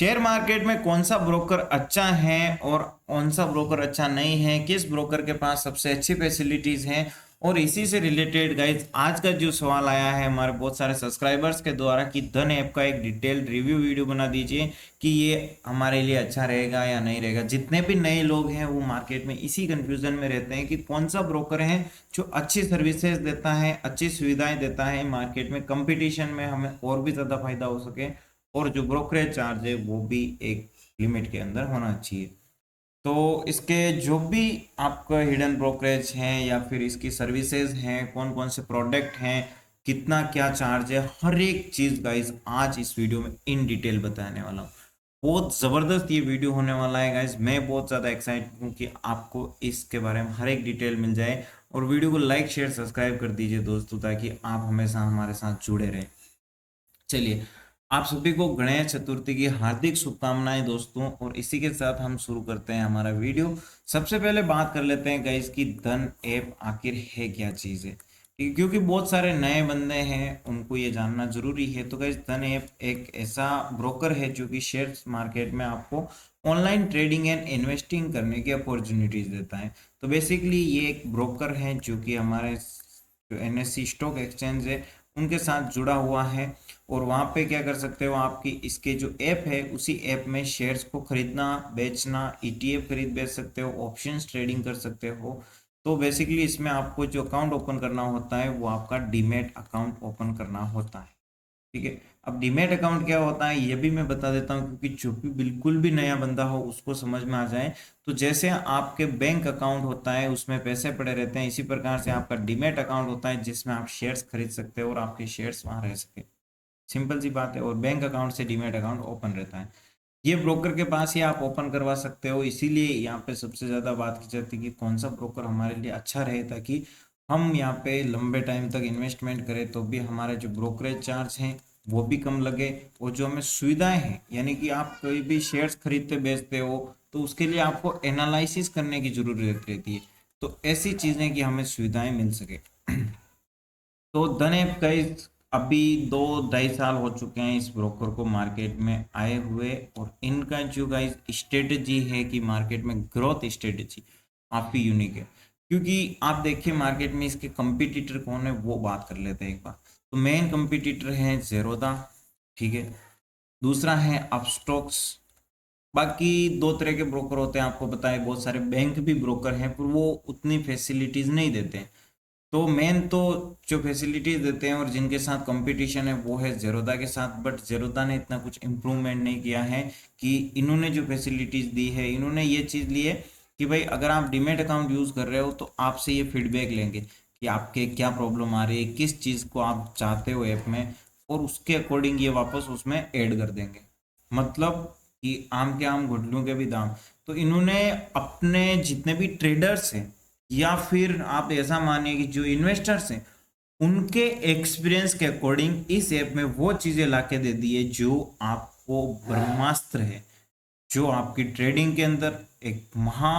Share market में कौन सा ब्रोकर अच्छा है और कौन सा ब्रोकर अच्छा नहीं है, किस ब्रोकर के पास सबसे अच्छी फैसिलिटीज हैं, और इसी से रिलेटेड गाइज आज का जो सवाल आया है हमारे बहुत सारे सब्सक्राइबर्स के द्वारा कि धन ऐप का एक डिटेल्ड रिव्यू वीडियो बना दीजिए कि ये हमारे लिए अच्छा रहेगा या नहीं रहेगा। जितने भी नए लोग हैं वो मार्केट में इसी कंफ्यूजन में रहते हैं कि कौन सा ब्रोकर है जो अच्छी सर्विसेज देता है, अच्छी सुविधाएं देता है, मार्केट में कंपटीशन में हमें और भी ज़्यादा फायदा हो सके, और जो ब्रोकरेज चार्ज है वो भी एक लिमिट के अंदर होना चाहिए। तो इसके जो भी आपका हिडन ब्रोकरेज हैं या फिर इसकी सर्विसेज हैं, कौन कौन से प्रोडक्ट हैं, कितना क्या चार्ज है, हर एक चीज़ गाइज आज इस वीडियो में इन डिटेल बताने वाला हूँ। बहुत ज़बरदस्त ये वीडियो होने वाला है गाइज। मैं बहुत ज़्यादा एक्साइटेड हूँ कि आपको इसके बारे में हर एक डिटेल मिल जाए। और वीडियो को लाइक शेयर सब्सक्राइब कर दीजिए दोस्तों, ताकि आप हमेशा हमारे साथ जुड़े रहें। चलिए, आप सभी को गणेश चतुर्थी की हार्दिक शुभकामनाएं दोस्तों, और इसी के साथ हम शुरू करते हैं हमारा वीडियो। सबसे पहले बात कर लेते हैं गाइस कि धन ऐप आखिर है क्या चीज़ है, क्योंकि बहुत सारे नए बंदे हैं, उनको ये जानना जरूरी है। तो गाइस धन ऐप एक ऐसा ब्रोकर है जो कि शेयर मार्केट में आपको ऑनलाइन ट्रेडिंग एंड इन्वेस्टिंग करने की अपॉर्चुनिटीज देता है। तो बेसिकली ये एक ब्रोकर है जो कि हमारे जो एनएससी स्टॉक एक्सचेंज है उनके साथ जुड़ा हुआ है। और वहाँ पे क्या कर सकते हो, आपकी इसके जो ऐप है उसी ऐप में शेयर्स को खरीदना बेचना, ईटीएफ खरीद बेच सकते हो, ऑप्शंस ट्रेडिंग कर सकते हो। तो बेसिकली इसमें आपको जो अकाउंट ओपन करना होता है वो आपका डीमैट अकाउंट ओपन करना होता है। ठीक है, अब डीमैट अकाउंट क्या होता है ये भी मैं बता देता हूँ, क्योंकि जो भी बिल्कुल भी नया बंदा हो उसको समझ में आ जाए। तो जैसे आपके बैंक अकाउंट होता है उसमें पैसे पड़े रहते हैं, इसी प्रकार से आपका डीमैट अकाउंट होता है जिसमें आप शेयर्स खरीद सकते हो और आपके शेयर्स वहां रह सके। सिंपल सी बात है। और बैंक अकाउंट से डीमैट अकाउंट ओपन रहता है, ये ब्रोकर के पास ही आप ओपन करवा सकते हो। इसीलिए यहाँ पे सबसे ज़्यादा बात की जाती है कि कौन सा ब्रोकर हमारे लिए अच्छा रहे, ताकि हम यहाँ पे लंबे टाइम तक इन्वेस्टमेंट करें तो भी हमारे जो ब्रोकरेज चार्ज हैं वो भी कम लगे, और जो हमें सुविधाएं हैं, यानी कि आप कोई भी शेयर्स खरीदते बेचते हो तो उसके लिए आपको एनालिसिस करने की जरूरत रहती है। तो ऐसी चीज़ें कि हमें सुविधाएं मिल सके। तो धन ऐप गाइस अभी 2 ढाई साल हो चुके हैं इस ब्रोकर को मार्केट में आए हुए, और इनका जो गाइस स्ट्रेटजी है कि मार्केट में ग्रोथ स्ट्रेटजी काफी यूनिक है। क्योंकि आप देखिए मार्केट में इसके कंपटीटर कौन है वो बात कर लेते हैं एक बार। तो मेन कंपटीटर है जेरोदा, ठीक है। दूसरा है अपस्टॉक्स। बाकी दो तरह के ब्रोकर होते हैं, आपको पता है बहुत सारे बैंक भी ब्रोकर हैं पर वो उतनी फैसिलिटीज नहीं देते हैं। तो मेन तो जो फैसिलिटीज देते हैं और जिनके साथ कंपटीशन है वो है जेरोदा के साथ, बट जेरोदा ने इतना कुछ इम्प्रूवमेंट नहीं किया है। कि इन्होंने जो फैसिलिटीज दी है, इन्होंने ये चीज़ ली है कि भाई अगर आप डीमेट अकाउंट यूज़ कर रहे हो तो आपसे ये फीडबैक लेंगे कि आपके क्या प्रॉब्लम आ रही है, किस चीज़ को आप चाहते हो ऐप में, और उसके अकॉर्डिंग ये वापस उसमें ऐड कर देंगे। मतलब कि आम के आम गुठलियों के भी दाम। तो इन्होंने अपने जितने भी ट्रेडर्स हैं, या फिर आप ऐसा मानिए कि जो इन्वेस्टर्स हैं, उनके एक्सपीरियंस के अकॉर्डिंग इस ऐप में वो चीजें लाके दे दी है जो आपको ब्रह्मास्त्र है, जो आपकी ट्रेडिंग के अंदर एक महा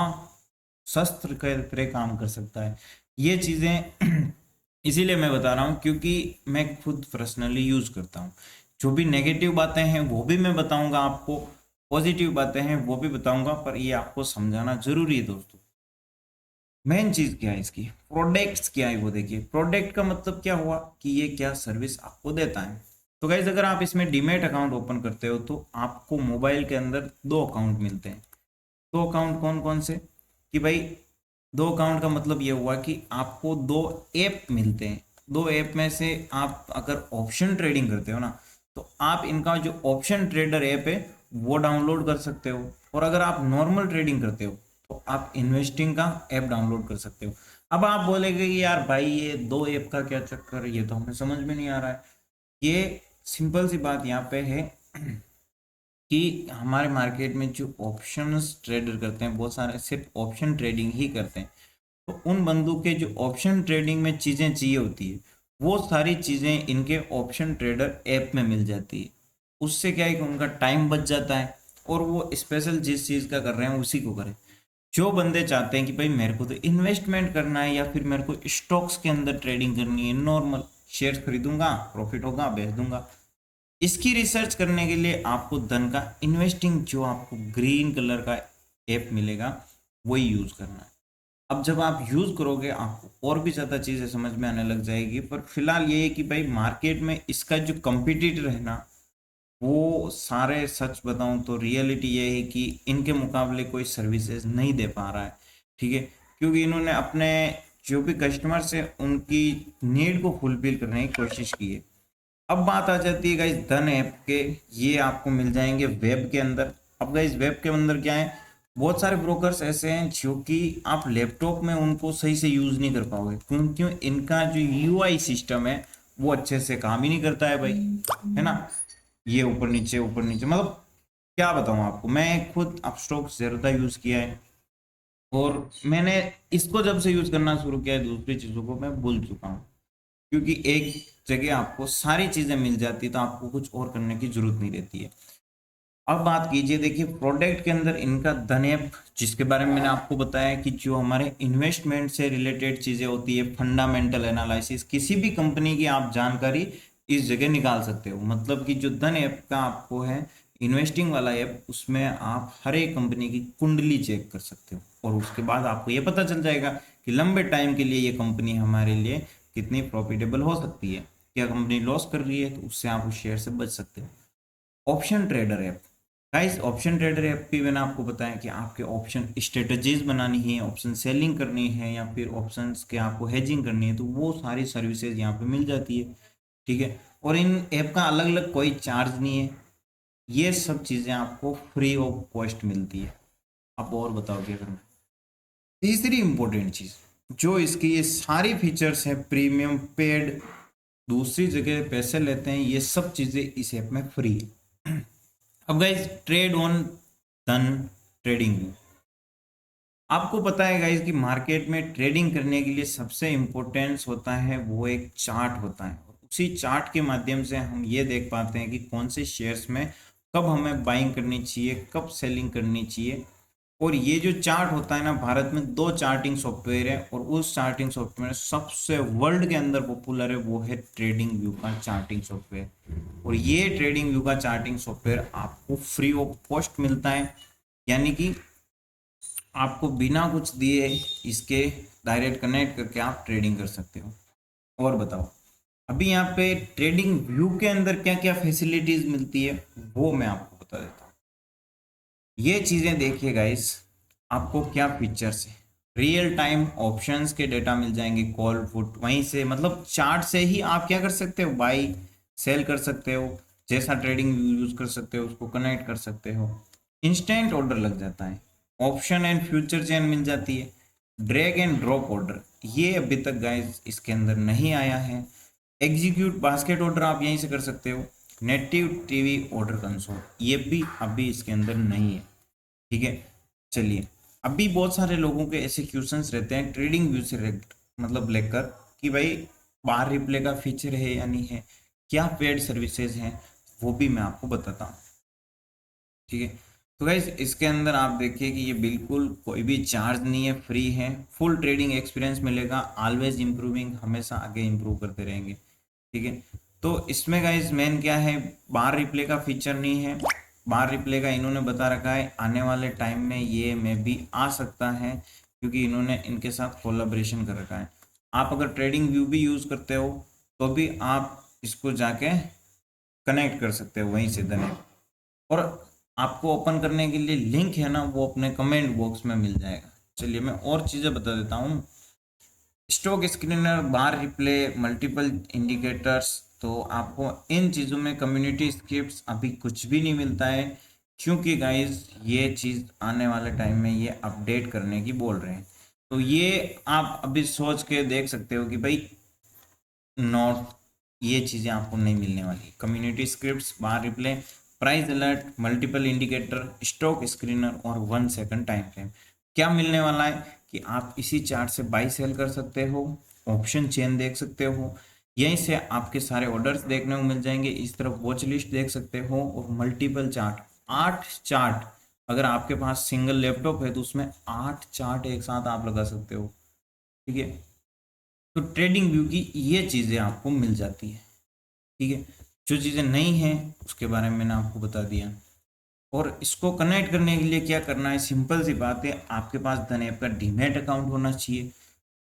शस्त्र के तरह काम कर सकता है। ये चीजें इसीलिए मैं बता रहा हूँ क्योंकि मैं खुद पर्सनली यूज करता हूँ। जो भी नेगेटिव बातें हैं वो भी मैं बताऊंगा आपको, पॉजिटिव बातें हैं वो भी बताऊंगा, पर ये आपको समझाना जरूरी है दोस्तों। मेन चीज क्या है इसकी, प्रोडक्ट्स क्या है वो देखिए। प्रोडक्ट का मतलब क्या हुआ कि ये क्या सर्विस आपको देता है। तो गाइज अगर आप इसमें डीमेट अकाउंट ओपन करते हो तो आपको मोबाइल के अंदर 2 अकाउंट मिलते हैं। 2 अकाउंट कौन कौन से, कि भाई 2 अकाउंट का मतलब ये हुआ कि आपको 2 ऐप मिलते हैं। 2 ऐप में से आप अगर ऑप्शन ट्रेडिंग करते हो ना, तो आप इनका जो ऑप्शन ट्रेडर ऐप है वो डाउनलोड कर सकते हो, और अगर आप नॉर्मल ट्रेडिंग करते हो तो आप इन्वेस्टिंग का ऐप डाउनलोड कर सकते हो। अब आप बोलेंगे कि यार भाई ये 2 ऐप का क्या चक्कर, ये तो हमें समझ में नहीं आ रहा है। ये सिंपल सी बात यहाँ पे है कि हमारे मार्केट में जो ऑप्शंस ट्रेडर करते हैं बहुत सारे सिर्फ ऑप्शन ट्रेडिंग ही करते हैं। तो उन बंदों के जो ऑप्शन ट्रेडिंग में चीज़ें चाहिए होती है वो सारी चीज़ें इनके ऑप्शन ट्रेडर ऐप में मिल जाती है। उससे क्या है कि उनका टाइम बच जाता है, और वो स्पेशल जिस चीज़ का कर रहे हैं उसी को करें। जो बंदे चाहते हैं कि भाई मेरे को तो इन्वेस्टमेंट करना है, या फिर मेरे को स्टॉक्स के अंदर ट्रेडिंग करनी है, नॉर्मल शेयर्स खरीदूंगा, प्रॉफिट होगा बेच दूंगा, इसकी रिसर्च करने के लिए आपको धन का इन्वेस्टिंग जो आपको ग्रीन कलर का ऐप मिलेगा वही यूज करना है। अब जब आप यूज करोगे आपको और भी ज्यादा चीजें समझ में आने लग जाएगी, पर फिलहाल ये है कि भाई मार्केट में इसका जो कंपिटिटर है ना, वो सारे सच बताऊं तो रियलिटी ये है कि इनके मुकाबले कोई सर्विसेज नहीं दे पा रहा है। ठीक है, क्योंकि इन्होंने अपने जो भी कस्टमर्स है उनकी नीड को फुलफिल करने की कोशिश की है। अब बात आ जाती है गाइस धन ऐप के, ये आपको मिल जाएंगे वेब के अंदर। अब गाइस वेब के अंदर क्या है, बहुत सारे ब्रोकर्स ऐसे हैं जो कि आप लैपटॉप में उनको सही से यूज नहीं कर पाओगे, क्योंकि इनका जो यूआई सिस्टम है वो अच्छे से काम ही नहीं करता है भाई, है ना। ये ऊपर नीचे मतलब क्या बताऊं आपको, मैं खुद अपस्टॉक ज़्यादा यूज किया है और मैंने इसको जब से यूज करना शुरू किया है दूसरी चीजों को मैं भूल चुका हूँ, क्योंकि एक जगह आपको सारी चीजें मिल जाती है तो आपको कुछ और करने की जरूरत नहीं रहती है। अब बात कीजिए, देखिए प्रोडक्ट के अंदर इनका धन ऐप, जिसके बारे में मैंने आपको बताया कि जो हमारे इन्वेस्टमेंट से रिलेटेड चीजें होती है, फंडामेंटल एनालिसिस, किसी भी कंपनी की आप जानकारी इस जगह निकाल सकते हो। मतलब कि जो धन ऐप का आपको है इन्वेस्टिंग वाला ऐप, उसमें आप हर एक कंपनी की कुंडली चेक कर सकते हो और उसके बाद आपको ये पता चल जाएगा कि लंबे टाइम के लिए ये कंपनी हमारे लिए कितनी प्रॉफिटेबल हो सकती है। क्या कंपनी लॉस कर रही है तो उससे आप उस शेयर से बच सकते हो। Option trader app, guys option trader app पे मैंने आपको बताया कि आपके ऑप्शन स्ट्रेटजीज बनानी है, ऑप्शन सेलिंग करनी है या फिर ऑप्शंस के आपको हेजिंग करनी है, तो वो सारी सर्विसेज यहाँ पे मिल जाती है। ठीक है, और इन ऐप का अलग अलग कोई चार्ज नहीं है, ये सब चीज़ें आपको फ्री ऑफ कॉस्ट मिलती है। आप और बताओ क्या करना है। तीसरी इंपॉर्टेंट चीज़, जो इसकी ये सारी फीचर्स हैं प्रीमियम पेड, दूसरी जगह पैसे लेते हैं, ये सब चीज़ें इस ऐप में फ्री है। अब गाइज ट्रेड ऑन धन ट्रेडिंग व्यू, आपको पता है गाइज कि मार्केट में ट्रेडिंग करने के लिए सबसे इम्पोर्टेंस होता है वो एक चार्ट होता है, और उसी चार्ट के माध्यम से हम ये देख पाते हैं कि कौन से शेयर्स में कब हमें बाइंग करनी चाहिए, कब सेलिंग करनी चाहिए। और ये जो चार्ट होता है ना, भारत में दो चार्टिंग सॉफ्टवेयर है और उस चार्टिंग सॉफ्टवेयर सबसे वर्ल्ड के अंदर पॉपुलर है वो है ट्रेडिंग व्यू का चार्टिंग सॉफ्टवेयर। और ये ट्रेडिंग व्यू का चार्टिंग सॉफ्टवेयर आपको फ्री ऑफ कॉस्ट मिलता है, यानी कि आपको बिना कुछ दिए इसके डायरेक्ट कनेक्ट करके आप ट्रेडिंग कर सकते हो। और बताओ अभी यहाँ पे ट्रेडिंग व्यू के अंदर क्या क्या फैसिलिटीज मिलती है वो मैं आपको बता देता हूँ। ये चीजें देखिए गाइस, आपको क्या फीचर्स है, रियल टाइम ऑप्शंस के डेटा मिल जाएंगे, कॉल पुट वहीं से, मतलब चार्ट से ही आप क्या कर सकते हो, बाई सेल कर सकते हो, जैसा ट्रेडिंग यूज कर सकते हो उसको कनेक्ट कर सकते हो। इंस्टेंट ऑर्डर लग जाता है, ऑप्शन एंड फ्यूचर चेन मिल जाती है, ड्रैग एंड ड्रॉप ऑर्डर ये अभी तक गाइस इसके अंदर नहीं आया है। एग्जीक्यूट बास्केट ऑर्डर आप यहीं से कर सकते हो। नेटिव टीवी ऑर्डर कंसोल ये भी अभी इसके अंदर नहीं है। ठीक है, चलिए अभी बहुत सारे लोगों के ऐसे क्वेश्चंस रहते हैं ट्रेडिंग व्यू से मतलब लेकर कि भाई बाहर रिप्ले का फीचर है या नहीं है, क्या पेड सर्विसेज हैं, वो भी मैं आपको बताता हूँ। ठीक है, तो गाइस इसके अंदर आप देखिए कि ये बिल्कुल कोई भी चार्ज नहीं है, फ्री है, फुल ट्रेडिंग एक्सपीरियंस मिलेगा, ऑलवेज इंप्रूविंग, हमेशा आगे इंप्रूव करते रहेंगे। ठीक है, तो इसमें गाइस मेन क्या है, बार रिप्ले का फीचर नहीं है। बार रिप्ले का इन्होंने बता रखा है आने वाले टाइम में ये में भी आ सकता है, क्योंकि इन्होंने इनके साथ कोलाब्रेशन कर रखा है। आप अगर ट्रेडिंग व्यू भी यूज करते हो तो भी आप इसको जाके कनेक्ट कर सकते हो वहीं से देने, और आपको ओपन करने के लिए लिंक है ना वो अपने कमेंट बॉक्स में मिल जाएगा। चलिए मैं और चीज़ें बता देता हूँ। स्टॉक स्क्रीनर, बार रिप्ले, मल्टीपल इंडिकेटर्स, तो आपको इन चीज़ों में कम्युनिटी स्क्रिप्ट्स अभी कुछ भी नहीं मिलता है, क्योंकि गाइज ये चीज़ आने वाले टाइम में ये अपडेट करने की बोल रहे हैं। तो ये आप अभी सोच के देख सकते हो कि भाई नोट ये चीज़ें आपको नहीं मिलने वाली। Community scripts, bar replay, price alert, multiple indicator, stock screener और 1 सेकंड टाइम फ्रेम। क्या मिलने वाला है कि आप इसी चार्ट से बाई सेल कर सकते हो, ऑप्शन चेन देख सकते हो, यहीं से आपके सारे ऑर्डर्स देखने को मिल जाएंगे, इस तरफ वॉच लिस्ट देख सकते हो, और मल्टीपल चार्ट, 8 चार्ट, अगर आपके पास सिंगल लैपटॉप है तो उसमें 8 चार्ट एक साथ आप लगा सकते हो। ठीक है, तो ट्रेडिंग व्यू की ये चीज़ें आपको मिल जाती है। ठीक है, जो चीज़ें नहीं हैं उसके बारे में मैंने आपको बता दिया। और इसको कनेक्ट करने के लिए क्या करना है, सिंपल सी बात है, आपके पास धन ऐप का डीमैट अकाउंट होना चाहिए।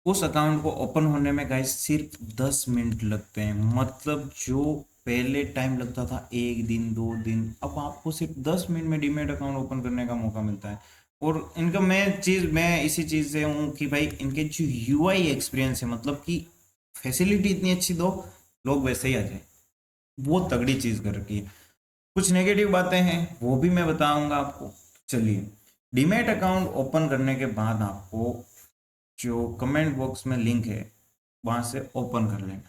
उस अकाउंट को ओपन होने में गाइस सिर्फ 10 मिनट लगते हैं। मतलब जो पहले टाइम लगता था 1 दिन 2 दिन, अब आपको सिर्फ 10 मिनट में डीमैट अकाउंट ओपन करने का मौका मिलता है। और इनका मैं इसी चीज़ से हूँ कि भाई इनके जो यूआई एक्सपीरियंस है, मतलब कि फैसिलिटी इतनी अच्छी दो, लोग वैसे ही आ जाए। बहुत तगड़ी चीज़ कर रखी है। कुछ नेगेटिव बातें हैं वो भी मैं बताऊंगा आपको। चलिए, डीमैट अकाउंट ओपन करने के बाद आपको जो कमेंट बॉक्स में लिंक है वहां से ओपन कर लेना।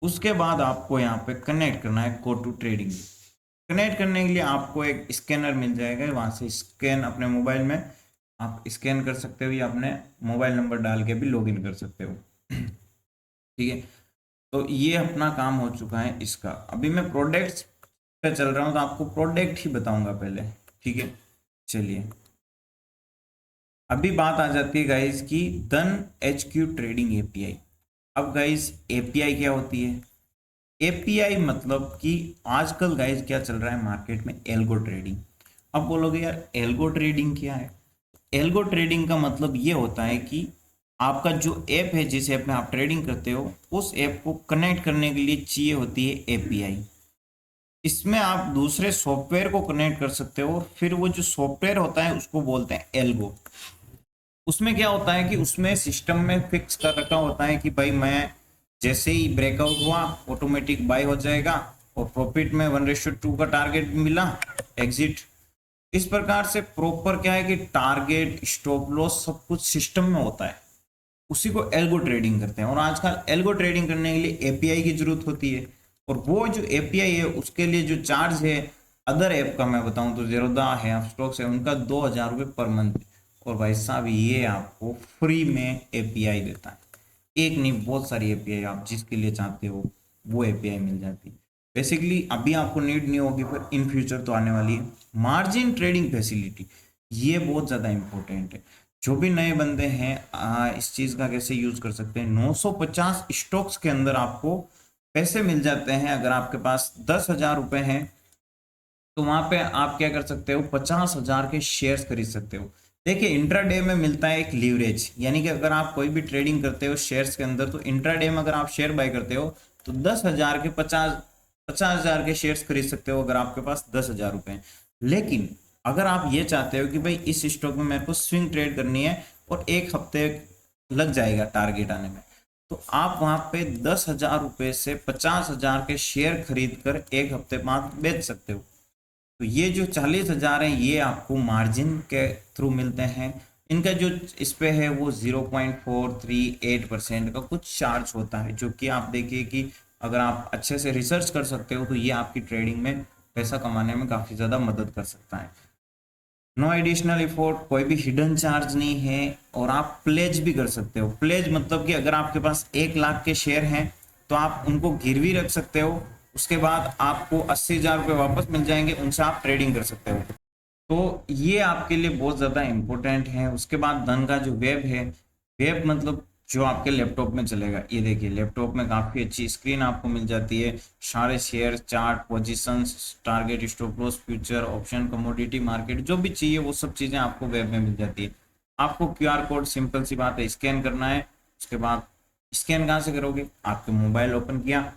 उसके बाद आपको यहाँ पे कनेक्ट करना है गो टू ट्रेडिंग। कनेक्ट करने के लिए आपको एक स्कैनर मिल जाएगा, वहां से स्कैन अपने मोबाइल में आप स्कैन कर सकते हो या अपने मोबाइल नंबर डाल के भी लॉगिन कर सकते हो। ठीक है, तो ये अपना काम हो चुका है इसका। अभी मैं प्रोडक्ट्स पे चल रहा हूँ तो आपको प्रोडक्ट ही बताऊंगा पहले। ठीक है, चलिए, अभी बात आ जाती है गाइस की धन HQ ट्रेडिंग एपीआई। अब गाइस एपीआई क्या होती है? एपीआई मतलब कि आजकल गाइस क्या चल रहा है मार्केट में, एल्गो ट्रेडिंग। अब बोलोगे यार एल्गो ट्रेडिंग क्या है? एल्गो ट्रेडिंग का मतलब ये होता है कि आपका जो ऐप है, जिस ऐप में आप ट्रेडिंग करते हो, उस ऐप को कनेक्ट करने के लिए चाहिए होती है एपीआई। इसमें आप दूसरे सॉफ्टवेयर को कनेक्ट कर सकते हो, फिर वो जो सॉफ्टवेयर होता है उसको बोलते हैं एल्गो। उसमें क्या होता है कि उसमें सिस्टम में फिक्स कर रखा होता है कि भाई मैं जैसे ही ब्रेकआउट हुआ ऑटोमेटिक बाय हो जाएगा, और प्रॉफिट में 1:2 का टारगेट मिला, एग्जिट। इस प्रकार से प्रॉपर क्या है कि टारगेट स्टॉप लॉस सब कुछ सिस्टम में होता है। उसी को एल्गो ट्रेडिंग करते हैं। और आजकल एल्गो ट्रेडिंग करने के लिए एपीआई की जरूरत होती है, और वो जो एपीआई है उसके लिए जो चार्ज है, अदर ऐप का मैं बताऊं तो जेरोदा है, अपस्टॉक्स है, उनका 2,000 रुपये पर मंथ। और भाई साहब ये आपको फ्री में एपीआई देता है। एक नहीं, बहुत सारी एपीआई, आप जिसके लिए चाहते हो वो एपीआई मिल जाती है। बेसिकली अभी आपको नीड नहीं होगी, पर इन फ्यूचर तो आने वाली है। मार्जिन ट्रेडिंग फैसिलिटी, ये बहुत ज़्यादा इंपॉर्टेंट है। जो भी नए बंदे हैं इस चीज़ का कैसे यूज कर सकते हैं, 950 स्टॉक्स के अंदर आपको पैसे मिल जाते हैं। अगर आपके पास 10,000 रुपये हैं तो वहां पे आप क्या कर सकते हो, 50,000 के शेयर्स खरीद सकते हो। देखिए, इंट्राडे में मिलता है एक लीवरेज, यानी कि अगर आप कोई भी ट्रेडिंग करते हो शेयर्स के अंदर, तो इंट्राडे में अगर आप शेयर बाय करते हो तो 10,000 के 50,000 के शेयर्स खरीद सकते हो, अगर आपके पास 10,000 रुपये हैं। लेकिन अगर आप ये चाहते हो कि भाई इस स्टॉक में मेरे को स्विंग ट्रेड करनी है और 1 हफ्ते लग जाएगा टारगेट आने में, तो आप वहां पे 10,000 रुपये से 50,000 के शेयर खरीद कर 1 हफ्ते बाद बेच सकते हो। तो ये जो 40,000 है ये आपको मार्जिन के थ्रू मिलते हैं। इनका जो इस पे है वो 0.438% का कुछ चार्ज होता है, जो कि आप देखिए कि अगर आप अच्छे से रिसर्च कर सकते हो तो ये आपकी ट्रेडिंग में पैसा कमाने में काफ़ी ज़्यादा मदद कर सकता है। नो एडिशनल इफोर्ट, कोई भी हिडन चार्ज नहीं है। और आप प्लेज भी कर सकते हो। प्लेज मतलब कि अगर आपके पास 1 लाख के शेयर हैं तो आप उनको गिरवी रख सकते हो, उसके बाद आपको 80,000 रुपये वापस मिल जाएंगे, उनसे आप ट्रेडिंग कर सकते हो। तो ये आपके लिए बहुत ज़्यादा इंपॉर्टेंट है। उसके बाद धन का जो वेब है, वेब मतलब जो आपके लैपटॉप में चलेगा। ये देखिए, लैपटॉप में काफ़ी अच्छी स्क्रीन आपको मिल जाती है, सारे share, chart, positions, target, stop loss, future, option, commodity market, जो भी चाहिए वो सब चीज़ें आपको वेब में मिल जाती है। आपको क्यूआर कोड, सिंपल सी बात है, स्कैन करना है। उसके बाद स्कैन कहाँ से करोगे, आपके मोबाइल ओपन किया,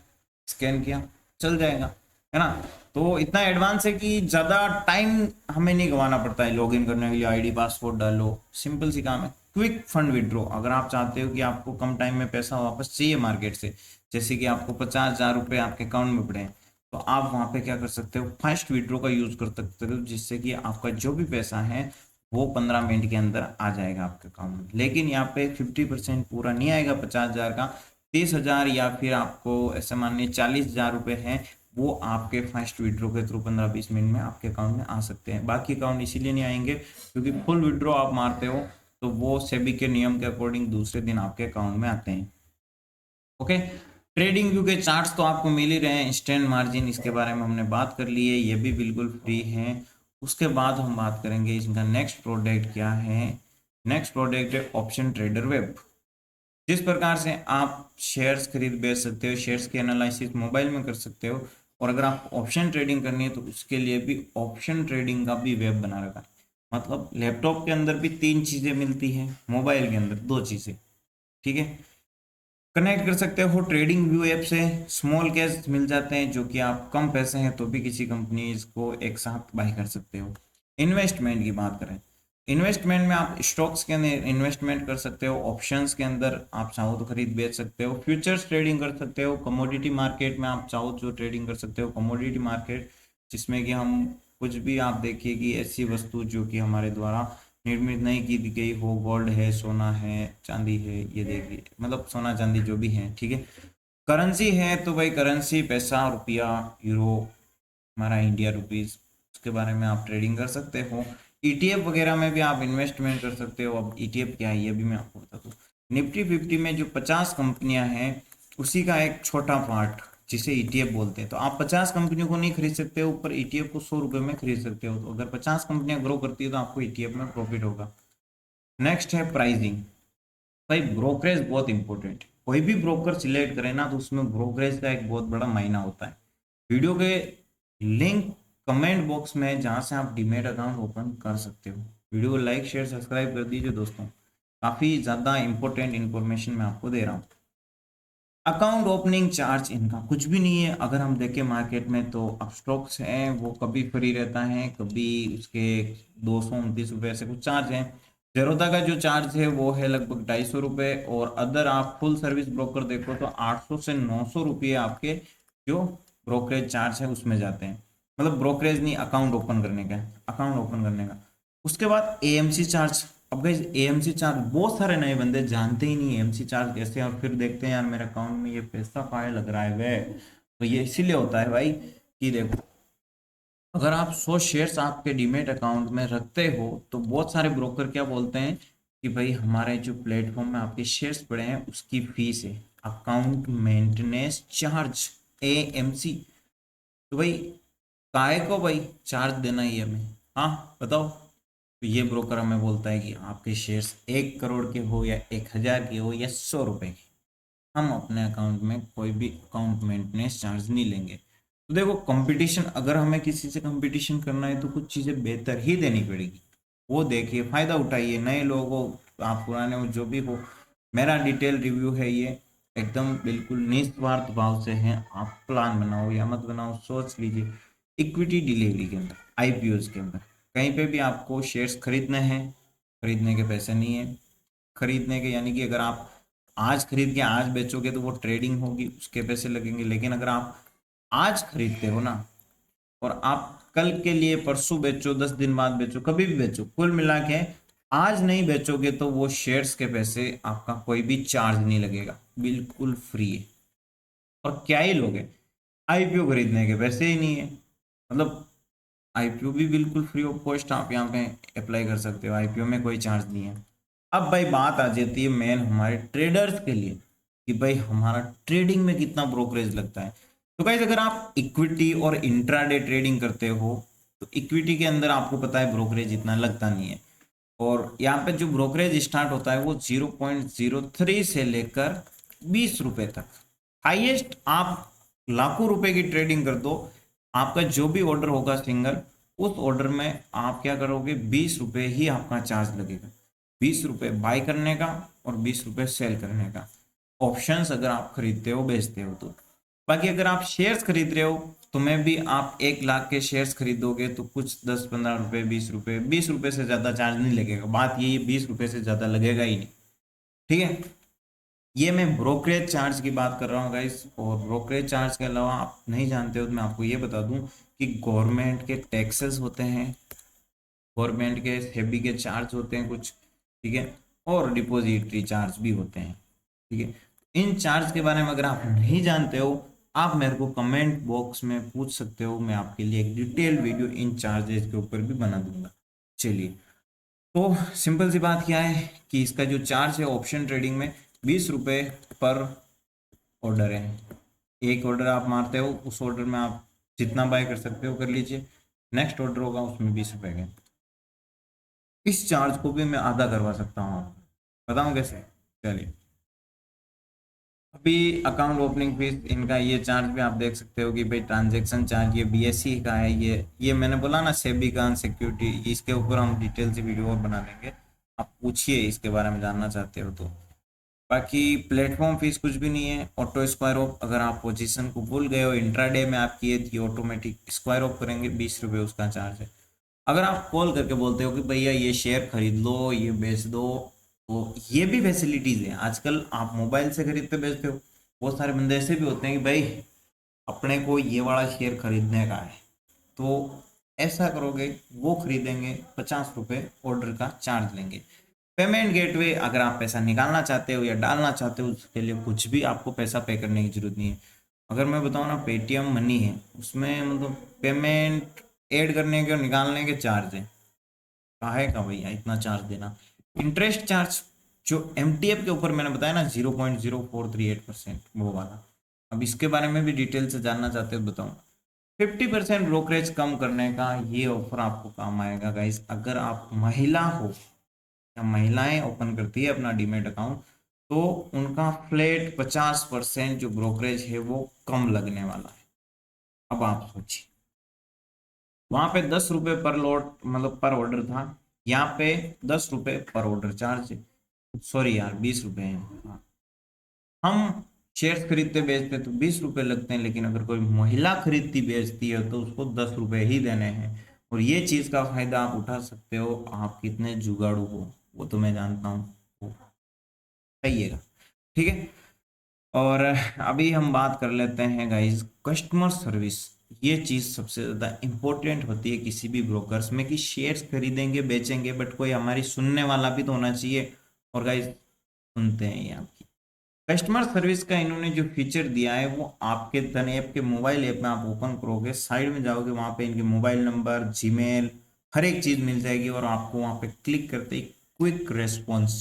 स्कैन किया, चल जाएगा, है ना। तो इतना एडवांस है कि ज़्यादा टाइम हमें नहीं गंवाना पड़ता है लॉगिन करने के लिए। आईडी पासवर्ड डालो, सिंपल सी काम है। क्विक फंड विड्रॉ, अगर आप चाहते हो कि आपको कम टाइम में पैसा वापस चाहिए मार्केट से, जैसे कि आपको 50,000 रुपये आपके अकाउंट में पड़े हैं, तो आप वहाँ पे क्या कर सकते हो, फास्ट विड्रॉ का यूज़ कर सकते हो, जिससे कि आपका जो भी पैसा है वो 15 मिनट के अंदर आ जाएगा आपके अकाउंट में। लेकिन यहाँ पे 50% पूरा नहीं आएगा 50,000 का, 30,000 या फिर आपको ऐसे मानिए 40,000 रुपये हैं, वो आपके फर्स्ट विड्रॉ के थ्रू 15-20 मिनट में आपके अकाउंट में आ सकते हैं। बाकी अकाउंट इसीलिए नहीं आएंगे क्योंकि फुल विड्रॉ आप मारते हो तो वो सेबी के नियम के अकॉर्डिंग दूसरे दिन आपके अकाउंट में आते हैं। ओके, ट्रेडिंग व्यू के चार्ट्स तो आपको मिल ही रहे हैं। इंस्टेंट मार्जिन, इसके बारे में हमने बात कर ली है, ये भी बिल्कुल फ्री है। उसके बाद हम बात करेंगे इसका नेक्स्ट प्रोडक्ट क्या है। नेक्स्ट प्रोडक्ट है ऑप्शन ट्रेडर वेब। जिस प्रकार से आप शेयर्स खरीद बेच सकते हो, शेयर्स की एनालिसिस मोबाइल में कर सकते हो, और अगर आपको ऑप्शन ट्रेडिंग करनी है तो उसके लिए भी ऑप्शन ट्रेडिंग का भी वेब बना रखा है। मतलब लैपटॉप के अंदर भी 3 चीजें मिलती हैं, मोबाइल के अंदर 2 चीजें, ठीक है। कनेक्ट कर सकते हो ट्रेडिंग व्यू ऐप से, स्मॉल कैश मिल जाते हैं जो कि आप कम पैसे हैं तो भी किसी कंपनीज को एक साथ बाय कर सकते हो। इन्वेस्टमेंट की बात करें, इन्वेस्टमेंट में आप स्टॉक्स के अंदर इन्वेस्टमेंट कर सकते हो, ऑप्शंस के अंदर आप चाहो तो खरीद बेच सकते हो, फ्यूचर्स ट्रेडिंग कर सकते हो, कमोडिटी मार्केट में आप चाहो तो ट्रेडिंग कर सकते हो। कमोडिटी मार्केट जिसमें कि हम कुछ भी, आप देखिए कि ऐसी वस्तु जो कि हमारे द्वारा निर्मित नहीं की गई हो, गोल्ड है, सोना है, चांदी है, ये देखिए मतलब सोना चांदी जो भी है, ठीक है। करेंसी है तो भाई करेंसी, पैसा, रुपया, यूरो, हमारा इंडिया रुपीस, उसके बारे में आप ट्रेडिंग कर सकते हो। ईटीएफ वगैरह में भी आप इन्वेस्टमेंट कर सकते हो। अब ईटीएफ क्या है ये भी मैं आपको बता दूं। निफ्टी 50 में जो 50 कंपनियां हैं उसी का एक छोटा पार्ट जिसे ईटीएफ बोलते हैं। तो आप 50 कंपनियों को नहीं खरीद सकते हो, ऊपर ईटीएफ को 100 रुपये में खरीद सकते हो। तो अगर 50 कंपनियां ग्रो करती है तो आपको ईटीएफ में प्रॉफिट होगा। नेक्स्ट है प्राइसिंग। भाई ब्रोकरेज बहुत इंपॉर्टेंट है, कोई भी ब्रोकर सिलेक्ट करे ना तो उसमें ब्रोकरेज का एक बहुत बड़ा मायना होता है। वीडियो के लिंक कमेंट बॉक्स में जहां से आप डीमेट अकाउंट ओपन कर सकते हो। वीडियो को लाइक शेयर सब्सक्राइब कर दीजिए दोस्तों, काफी ज्यादा इंपॉर्टेंट इंफॉर्मेशन मैं आपको दे रहा हूँ। अकाउंट ओपनिंग चार्ज इनका कुछ भी नहीं है। अगर हम देखें मार्केट में तो अपस्टॉक्स हैं वो कभी फ्री रहता है, कभी उसके 229 रुपये से कुछ चार्ज है। जेरोदा का जो चार्ज है वो है लगभग 250 रुपये, और अदर आप फुल सर्विस ब्रोकर देखो तो 800 से 900 रुपये आपके जो ब्रोकरेज चार्ज है उसमें जाते हैं। मतलब ब्रोकरेज नहीं, अकाउंट ओपन करने का, अकाउंट ओपन करने का। उसके बाद एएमसी चार्ज। अब गाइस एएमसी चार्ज बहुत सारे नए बंदे जानते ही नहीं एएमसी चार्ज कैसे है, और फिर देखते हैं यार मेरे अकाउंट में ये पैसा काहे लग रहा है वे। तो ये इसीलिए होता है भाई कि देखो, अगर आप 100 शेयर्स आपके डीमेट अकाउंट में रखते हो तो बहुत सारे ब्रोकर क्या बोलते हैं कि भाई हमारे जो प्लेटफॉर्म में आपके शेयर्स पड़े हैं उसकी फीस है अकाउंट मेंटेनेंस चार्ज, एएमसी। तो भाई काहे को भाई चार्ज देना ही है हमें, हाँ बताओ। तो ये ब्रोकर हमें बोलता है कि आपके शेयर्स 1 करोड़ के हो या 1,000 के हो या 100 रुपए के, हम अपने अकाउंट में कोई भी अकाउंट मेंटेनेंस चार्ज नहीं लेंगे। तो देखो कंपटीशन, अगर हमें किसी से कंपटीशन करना है तो कुछ चीज़ें बेहतर ही देनी पड़ेगी। वो देखिए, फायदा उठाइए, नए लोगों, आप पुराने हो जो भी हो। मेरा डिटेल रिव्यू है ये, एकदम बिल्कुल निस्वार्थ भाव से है। आप प्लान बनाओ या मत बनाओ सोच लीजिए। इक्विटी डिलीवरी के अंदर, आईपीओज के अंदर कहीं पे भी आपको शेयर्स खरीदने हैं, खरीदने के पैसे नहीं है। खरीदने के यानी कि अगर आप आज खरीद के आज बेचोगे तो वो ट्रेडिंग होगी, उसके पैसे लगेंगे। लेकिन अगर आप आज खरीदते हो ना और आप कल के लिए परसों बेचो, 10 दिन बाद बेचो, कभी भी बेचो, कुल मिला के आज नहीं बेचोगे तो वो शेयर्स के पैसे आपका कोई भी चार्ज नहीं लगेगा, बिल्कुल फ्री है। और क्या ही लोगे, आईपीओ खरीदने के पैसे ही नहीं है। मतलब आईपीओ भी बिल्कुल फ्री ऑफ कॉस्ट आप यहाँ पे अप्लाई कर सकते हो, आईपीओ में कोई चार्ज नहीं है। अब भाई बात आ जाती है मेन हमारे ट्रेडर्स के लिए कि भाई हमारा ट्रेडिंग में कितना ब्रोकरेज लगता है। तो गाइस अगर आप इक्विटी और इंट्राडे ट्रेडिंग करते हो तो इक्विटी के अंदर आपको पता है ब्रोकरेज इतना लगता नहीं है। और यहाँ पे जो ब्रोकरेज स्टार्ट होता है वो 0.03 से लेकर 20 रुपए तक। हाईएस्ट आप लाखों रुपए की ट्रेडिंग कर दो, आपका जो भी ऑर्डर होगा सिंगल, उस ऑर्डर में आप क्या करोगे, 20 रुपए ही आपका चार्ज लगेगा। 20 रुपए बाय करने का और 20 रुपए सेल करने का। ऑप्शंस अगर आप खरीदते हो बेचते हो तो। बाकी अगर आप शेयर्स खरीद रहे हो तो मैं भी, आप 1 लाख के शेयर्स खरीदोगे तो कुछ 10-15 रुपए, 20 रुपए, 20 रुपए से ज्यादा चार्ज नहीं लगेगा। बात यही है 20 रुपए से ज्यादा लगेगा ही नहीं, ठीक है। ये मैं ब्रोकरेज चार्ज की बात कर रहा हूँ गाइस। और ब्रोकरेज चार्ज के अलावा आप नहीं जानते हो तो मैं आपको ये बता दूं कि गवर्नमेंट के टैक्सेस होते हैं, गवर्नमेंट के सेबी के चार्ज होते हैं कुछ, ठीक है। और डिपॉजिटरी चार्ज भी होते हैं, ठीक है। इन चार्ज के बारे में अगर आप नहीं जानते हो, आप मेरे को कमेंट बॉक्स में पूछ सकते हो, मैं आपके लिए एक डिटेल वीडियो इन चार्जेस के ऊपर भी बना दूंगा। चलिए, तो सिंपल सी बात क्या है कि इसका जो चार्ज है ऑप्शन ट्रेडिंग में 20 रुपए पर ऑर्डर है। एक ऑर्डर आप मारते हो, उस ऑर्डर में आप जितना बाय कर सकते हो कर लीजिए, नेक्स्ट ऑर्डर होगा उसमें 20 रुपए के। इस चार्ज को भी मैं आधा करवा सकता हूँ आपको, बताऊँ कैसे? चलिए, अभी अकाउंट ओपनिंग फीस इनका ये चार्ज भी आप देख सकते हो कि भाई ट्रांजैक्शन चार्ज ये बीएससी का है, ये मैंने बोला ना सेबी का सिक्योरिटी, इसके ऊपर हम डिटेल से वीडियो और बना देंगे। आप पूछिए इसके बारे में जानना चाहते हो तो। बाकी प्लेटफॉर्म फीस कुछ भी नहीं है। ऑटो स्क्वायर ऑफ, अगर आप पोजीशन को भूल गए हो इंट्राडे में आप किए थी, ऑटोमेटिक स्क्वायर ऑफ करेंगे, 20 रुपये उसका चार्ज है। अगर आप कॉल करके बोलते हो कि भैया ये शेयर खरीद लो, ये बेच दो, तो ये भी फैसिलिटीज है। आजकल आप मोबाइल से खरीदते बेचते हो, बहुत सारे बंदे ऐसे भी होते हैं कि भाई अपने को ये वाला शेयर खरीदने का है, तो ऐसा करोगे वो खरीदेंगे, 50 रुपये ऑर्डर का चार्ज लेंगे। पेमेंट गेटवे, अगर आप पैसा निकालना चाहते हो या डालना चाहते हो उसके लिए कुछ भी आपको पैसा पे करने की जरूरत नहीं है। अगर मैं बताऊँ ना, पेटीएम मनी है, उसमें मतलब पेमेंट ऐड करने के और निकालने के चार्ज है। काहे का भैया इतना चार्ज देना। इंटरेस्ट चार्ज जो एमटीएफ के ऊपर मैंने बताया ना 0.0438%, वो वाला। अब इसके बारे में भी डिटेल से जानना चाहते हो बताऊंगा। 50% ब्रोकरेज कम करने का ये ऑफर आपको काम आएगा गाइस, अगर आप महिला हो या महिलाएं ओपन करती है अपना डीमेट अकाउंट, तो उनका फ्लैट 50% जो ब्रोकरेज है वो कम लगने वाला है। अब आप सोचिए, वहां पे 10 रुपये पर लॉट मतलब पर ऑर्डर था, यहाँ पे 10 रुपये पर ऑर्डर चार्ज है। सॉरी यार, 20 रुपये है। हाँ, हम शेयर्स खरीदते बेचते तो 20 रुपये लगते हैं, लेकिन अगर कोई महिला खरीदती बेचती है तो उसको 10 रुपये ही देने हैं। और ये चीज का फायदा आप उठा सकते हो, आप कितने जुगाड़ू हो वो तो मैं जानता हूँ, कहिएगा, ठीक है। और अभी हम बात कर लेते हैं गाइस कस्टमर सर्विस। ये चीज सबसे ज्यादा इंपॉर्टेंट होती है किसी भी ब्रोकर्स में, कि शेयर्स खरीदेंगे बेचेंगे बट कोई हमारी सुनने वाला भी तो होना चाहिए। और गाइस सुनते हैं ये आपकी कस्टमर सर्विस का इन्होंने जो फीचर दिया है, वो आपके धन ऐप के मोबाइल ऐप में आप ओपन करोगे, साइड में जाओगे, वहां पे इनके मोबाइल नंबर, जीमेल, हर एक चीज मिल जाएगी। और आपको वहां पे क्लिक करते ही क्विक रेस्पॉन्स,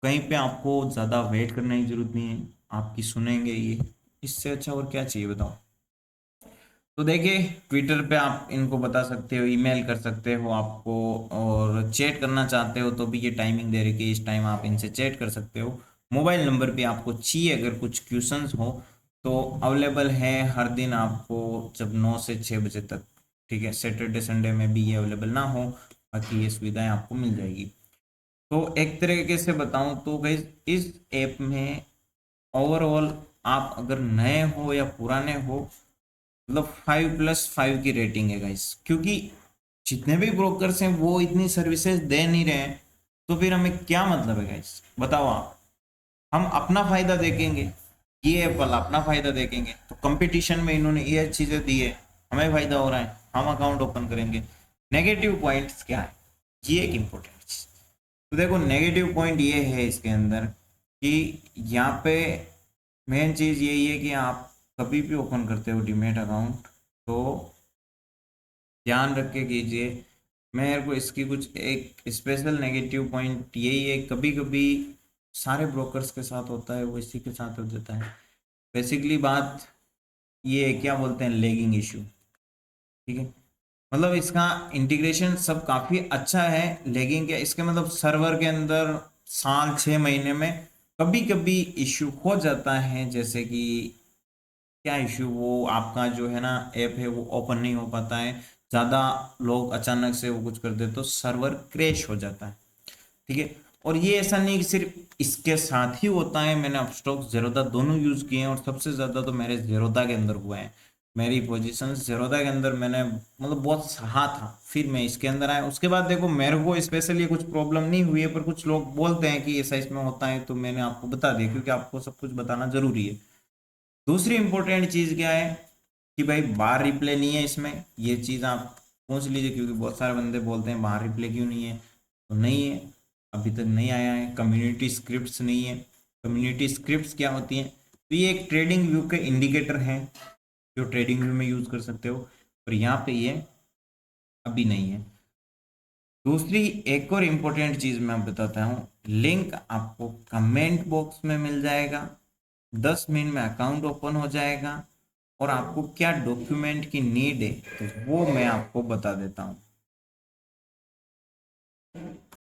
कहीं पे आपको ज़्यादा वेट करने की जरूरत नहीं है, आपकी सुनेंगे ये। इससे अच्छा और क्या चाहिए बताओ। तो देखिए, ट्विटर पे आप इनको बता सकते हो, ईमेल कर सकते हो आपको, और चैट करना चाहते हो तो भी ये टाइमिंग दे रही कि इस टाइम आप इनसे चैट कर सकते हो। मोबाइल नंबर भी आपको चाहिए अगर कुछ क्वेश्चंस हो तो अवेलेबल है हर दिन आपको, जब 9 से 6 बजे तक, ठीक है। सैटरडे संडे में भी ये अवेलेबल ना हो, बाकी ये सुविधाएं आपको मिल जाएगी। तो एक तरीके से बताऊं तो गाइस इस ऐप में ओवरऑल आप अगर नए हो या पुराने हो, मतलब 5+5 की रेटिंग है गाइस, क्योंकि जितने भी ब्रोकर्स हैं वो इतनी सर्विसेज दे नहीं रहे हैं, तो फिर हमें क्या मतलब है गाइस, बताओ आप। हम अपना फायदा देखेंगे, ये एप्पल अपना फायदा देखेंगे, तो कंपटीशन में इन्होंने ये चीजें दी है, हमें फायदा हो रहा है, हम अकाउंट ओपन करेंगे। नेगेटिव पॉइंट्स क्या है, ये एक इम्पोर्टेंट चीज। तो देखो, नेगेटिव पॉइंट ये है इसके अंदर कि यहाँ पे मेन चीज यही है कि आप कभी भी ओपन करते हो डीमेट अकाउंट तो ध्यान रख के कीजिए। मेरे को इसकी कुछ एक स्पेशल नेगेटिव पॉइंट यही है, कभी कभी सारे ब्रोकर्स के साथ होता है वो इसी के साथ हो जाता है। बेसिकली बात ये है, क्या बोलते हैं, लेगिंग इशू, ठीक है। मतलब इसका इंटीग्रेशन सब काफी अच्छा है, लेकिन क्या इसके मतलब सर्वर के अंदर साल 6 महीने में कभी कभी इश्यू हो जाता है। जैसे कि क्या इश्यू, वो आपका जो है ना ऐप है वो ओपन नहीं हो पाता है, ज्यादा लोग अचानक से वो कुछ कर दे तो सर्वर क्रैश हो जाता है, ठीक है। और ये ऐसा नहीं कि सिर्फ इसके साथ ही होता है, मैंने अपस्टॉक जेरोदा दोनों यूज किए हैं और सबसे ज्यादा तो मेरे जेरोदा के अंदर हुआ है। मेरी पोजीशन जेरोदा के अंदर मैंने मतलब बहुत सहा था, फिर मैं इसके अंदर आया। उसके बाद देखो मेरे को स्पेशली कुछ प्रॉब्लम नहीं हुई है, पर कुछ लोग बोलते हैं कि ऐसा इसमें होता है, तो मैंने आपको बता दिया क्योंकि आपको सब कुछ बताना जरूरी है। दूसरी इंपॉर्टेंट चीज क्या है कि भाई बार रिप्ले नहीं है इसमें, ये चीज आप पूछ लीजिए, क्योंकि बहुत सारे बंदे बोलते हैं बार रिप्ले क्यों नहीं है, तो नहीं है, अभी तक नहीं आया है। कम्युनिटी स्क्रिप्ट्स नहीं है। कम्युनिटी स्क्रिप्ट्स क्या होती हैं, तो ये एक ट्रेडिंग व्यू के इंडिकेटर हैं जो ट्रेडिंग व्यू में यूज कर सकते हो, पर यहाँ पे ये अभी नहीं है। दूसरी एक और इम्पोर्टेंट चीज मैं बताता हूँ, लिंक आपको कमेंट बॉक्स में मिल जाएगा, 10 मिनट में अकाउंट ओपन हो जाएगा। और आपको क्या डॉक्यूमेंट की नीड है तो वो मैं आपको बता देता हूँ।